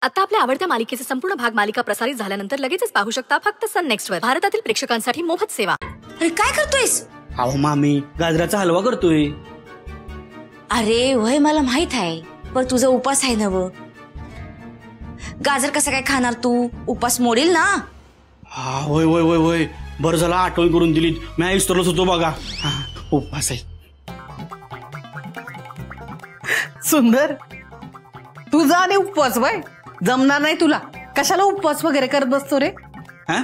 आता आपल्या आवडत्या मालिकेचे संपूर्ण भाग मालिका प्रसारित झाल्यानंतर लगेचच पाहू शकता फक्त सन नेक्स्ट वर. भारतातील प्रेक्षकांसाठी मोफत सेवा. अरे काय करतोयस? अहो मामी, गाजराचा हलवा करतोय. अरे वय मला माहित आहे, पण तुझा उपास आहे नव. गाजर कसं काय खाणार तू? उपास मोडील ना. हा होय होय होय होय, बरं झालं आठवण करून दिली. मी विसरलोच होतो बघा. उपास आहे. सुंदर, तुझा आणि उपवास वय जमणार नाही तुला. कशाला उपवास वगैरे करत बसतो रे? हा,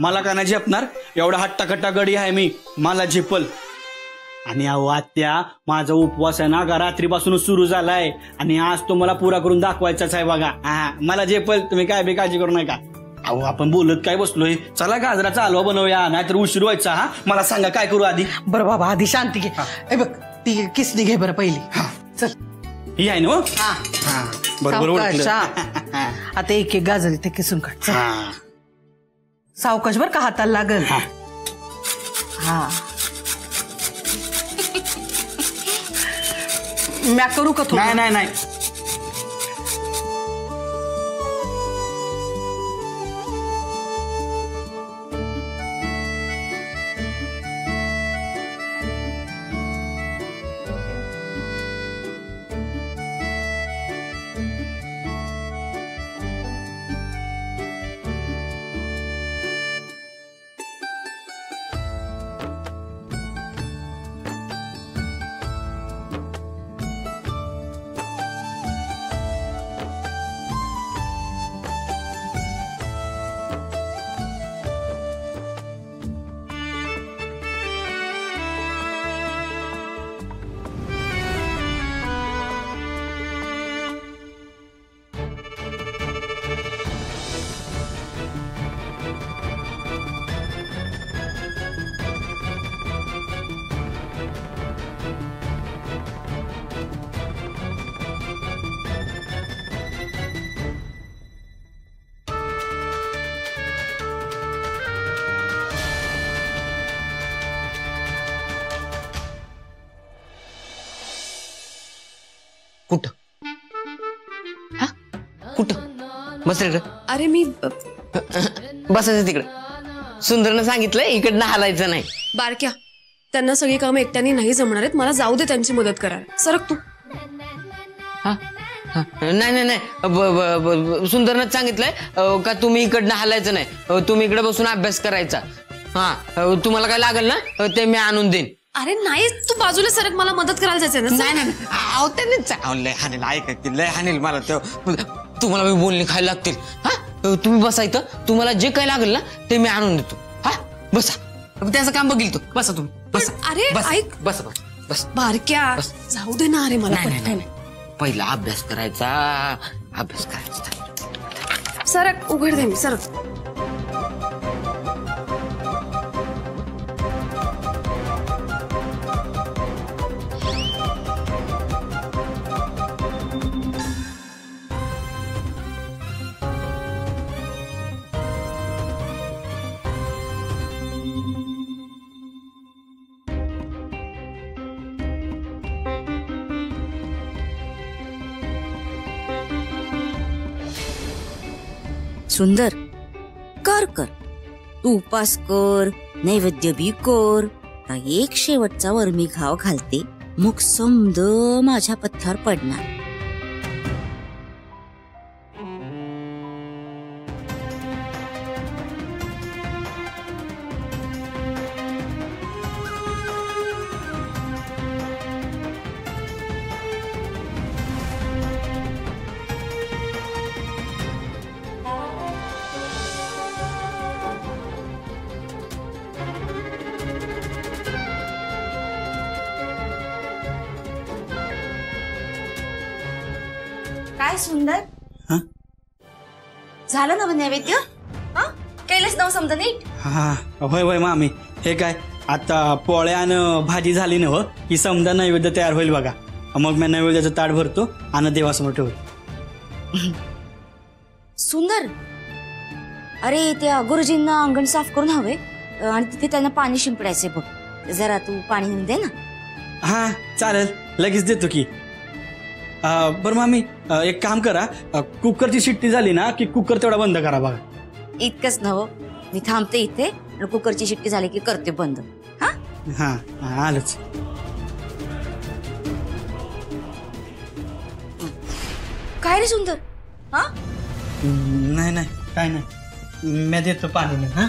मला का नाही झेपणार? एवढा हट्टाकट्टा गडी आहे मी, मला झेपल. आणि अहो आत्या, माझा उपवास आहे ना का रात्रीपासूनच सुरू झालाय आणि आज तो मला पुरा करून दाखवायचाच आहे बघा. हा, मला झेपल, तुम्ही काय बे काळजी करू नका. अहो आपण बोलत काय बसलोय, चला गाजराचा हलवा बनवूया, नाहीतर उशीर व्हायचा. हा, मला सांगा काय करू आधी. बरं बाबा, आधी शांती घे. ए बघ, ती किसनी घे बरं पहिली. चल, ही आहे ना. बरोबर. आता एक एक गाजर इथे किसून काढ. सावकाश बर का, हाताला लागल. हा, म्या करू का? नाही नाही नाही, कुठं? हा कुठं बस रे? अरे मी बसायचं तिकडे. सुंदरनं सांगितलंय इकडनं हालायचं नाही. बारक्या, त्यांना सगळी कामं एकट्याने नाही जमणार आहेत. मला जाऊ दे त्यांची मदत करायला. सरक तू. हा नाही नाही नाही, सुंदरनं सांगितलंय का तुम्ही इकडनं हालायचं नाही, तुम्ही इकडे बसून अभ्यास करायचा. हा, तुम्हाला काय लागेल ना ते मी आणून देईन. अरे नाही, तू बाजूला सरक, मला मदत करायला जायचंय ना. नाही नाही, अहो त्यांनी लय हानेल, ऐकतील लय हानेल मला. तुम्हाला मी बोलणी खायला लागतील. हा, तुम्ही बसा इथं, तुम्हाला जे काही लागेल ना ते मी आणून देतो. हा बसा, त्याचं काम बघील तो. बसा तुम्ही, बसा. अरे ऐक, बस बस बारक्या जाऊ दे ना. अरे मला पहिला अभ्यास करायचा, अभ्यास करायचा. सरक, उघड दे मी, सरक. सुंदर, कर कर तू उपास कर, नैवेद्य बी कर. एक शेवटचा वर्मी घाव घालते, मग समद माझ्या पथ्यावर पडणार. काय सुंदर, झालं ना नैवेद्य? हा, केलंच नव समजा नीट? हा होय होय मामी. हे काय आता पोळ्या आणि भाजी झाली ना, की समजा नैवेद्य तयार होईल बघा. मग मी नैवेद्याचं ताट भरतो आणि देवासमोर ठेवतो. सुंदर, अरे त्या गुरुजींना अंगण साफ करून हवे आणि तिथे त्यांना पाणी शिंपडायचे बघ. जरा तू पाणी दे ना. हा चालेल, लगेच देतो की. बरं मामी एक काम करा कुकरची शिट्टी झाली ना की कुकर तेवढा बंद करा बघा. इतकंच नव मी थांबते इथे आणि कुकरची शिट्टी झाली की करते बंद. हा हा आलंच. काय रे सुंदर? हा नाही काय नाही मी देतो पाणी हा.